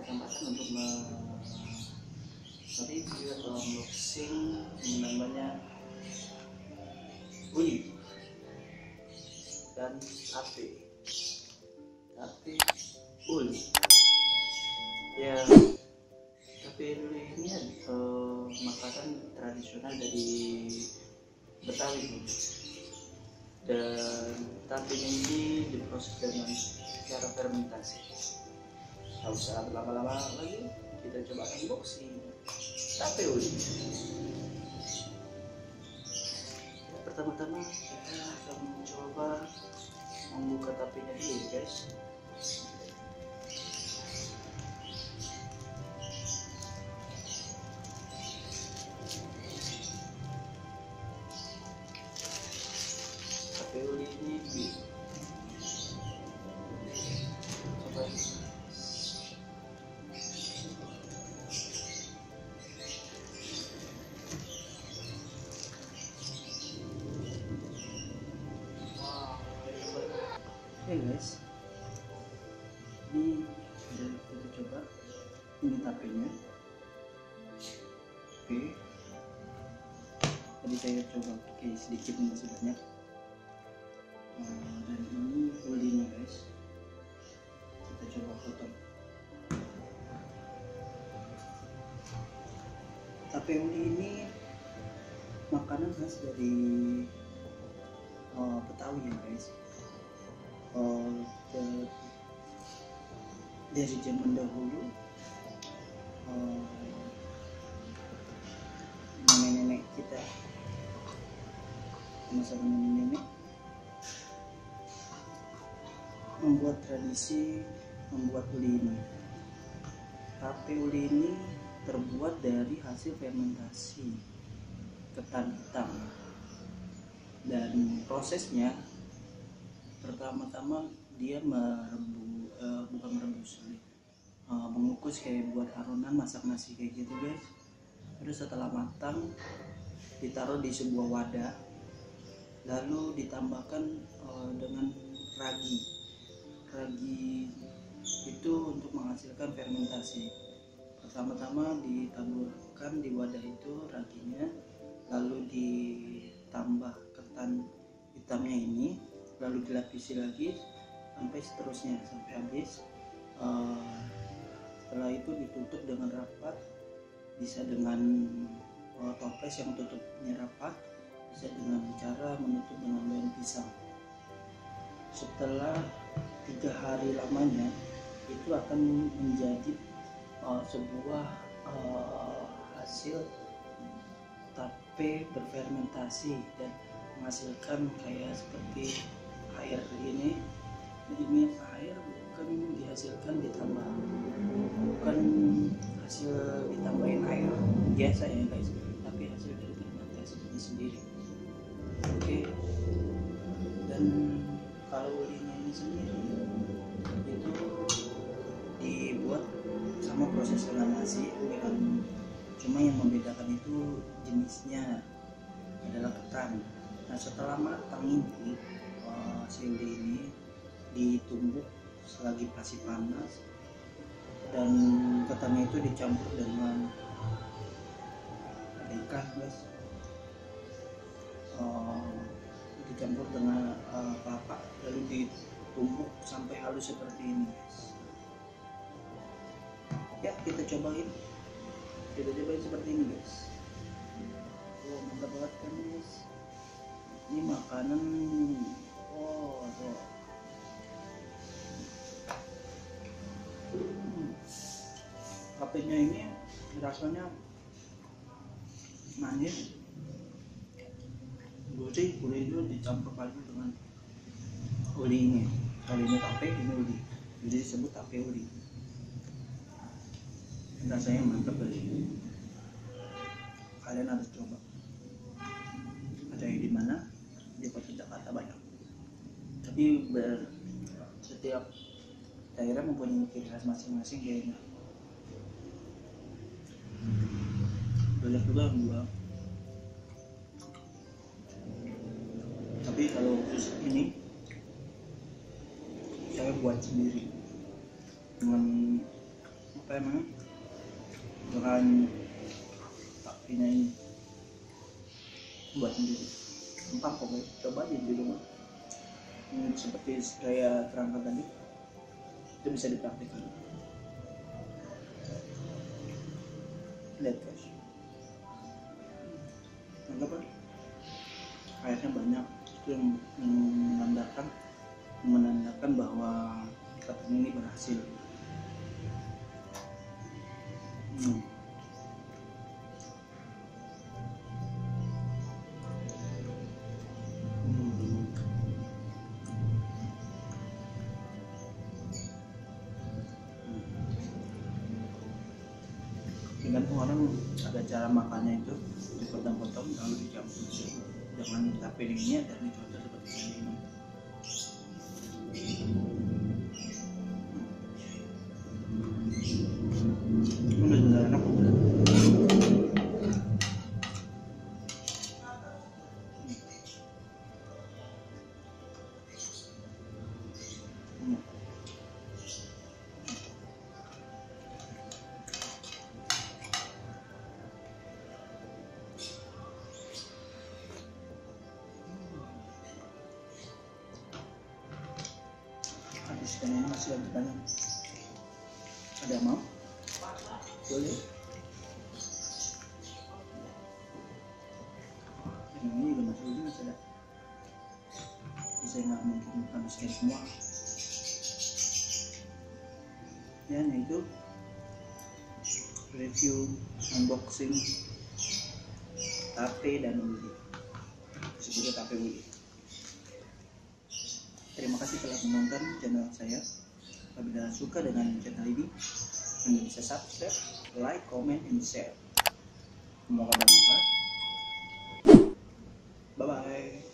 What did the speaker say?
kesempatan untuk review atau unboxing yang namanya Uli dan Tape Uli. Ya, Tape Uli ini makanan tradisional dari Betawi, dan tape ini diproses dengan cara fermentasi. Tidak usah berlama-lama lagi, kita coba unboxing tape Uli. Ya, pertama-tama kita akan mencoba membuka tapenya dulu, guys. Tape Uli ini coba. Oke guys, ini sudah kita coba. Ini tapenya. Oke, tadi saya coba pakai sedikit, masih banyak. Dan ini ulinya guys, kita coba potong. Tape uli ini makanan khas dari Betawi ya guys. Dari zaman dahulu nenek-nenek kita, masa nenek-nenek membuat tradisi membuat uli ini. Tape uli ini terbuat dari hasil fermentasi ketan hitam, dan prosesnya pertama-tama dia mengukus kayak buat aronan masak nasi kayak gitu guys. Terus setelah matang ditaruh di sebuah wadah, lalu ditambahkan dengan ragi itu untuk menghasilkan fermentasi. Pertama-tama ditaburkan di wadah itu raginya, lalu ditambah ketan hitamnya ini, lalu dilapisi lagi sampai seterusnya sampai habis. Setelah itu ditutup dengan rapat, bisa dengan toples yang tutupnya rapat, bisa dengan cara menutup dengan daun pisang. Setelah 3 hari lamanya itu akan menjadi sebuah hasil tape berfermentasi dan menghasilkan kayak seperti air ini. Ini air bukan dihasilkan ditambah, bukan hasil ditambahin air biasa ya guys, tapi hasil dari fermentasi ini sendiri. Oke, dan kalau ulinya ini sendiri itu dibuat sama proses fermentasi dengan, cuma yang membedakan itu jenisnya adalah ketan. Nah, setelah matang ini si uli ini ditumbuk selagi masih panas, dan ketannya itu dicampur dengan ikan guys, dicampur dengan kelapa, lalu ditumbuk sampai halus seperti ini guys. Ya, kita cobain seperti ini guys. Mantap banget kan guys, ini makanan. Tapenya ini rasanya manis, gurih. Uli itu dicampur padu dengan uli ini. Kalau ini tape, ini uli, jadi disebut tape uli. Rasanya mantap guys, kalian harus coba. Ada di mana? Di kota Jakarta banyak, tapi setiap daerah mempunyai ciri khas masing-masing kayaknya. Banyak juga yang jual, tapi kalau khusus ini saya buat sendiri dengan apa apa emang dengan tapinya ini buat sendiri gampang kok guys, coba aja di rumah. Seperti saya terangkan tadi, itu bisa dipraktikkan. Lihat guys, anggap airnya banyak, itu yang menandakan bahwa ikatan ini berhasil. Tergantung orang ada cara makannya, itu dipotong-potong lalu dicampur. Jangan tapi ini dan dicontoh seperti ini. Udah enak udah. Dan ini masih ada banyak. Ada mau? Boleh. Ini juga masih ada. Bisa nggak mungkin habiskan semua. Ya, nah itu review unboxing tape dan uli. Sebutnya tape uli. Terima kasih telah menonton channel saya. Apabila suka dengan channel ini, Anda bisa subscribe, like, comment, and share. Semoga bermanfaat. Bye bye.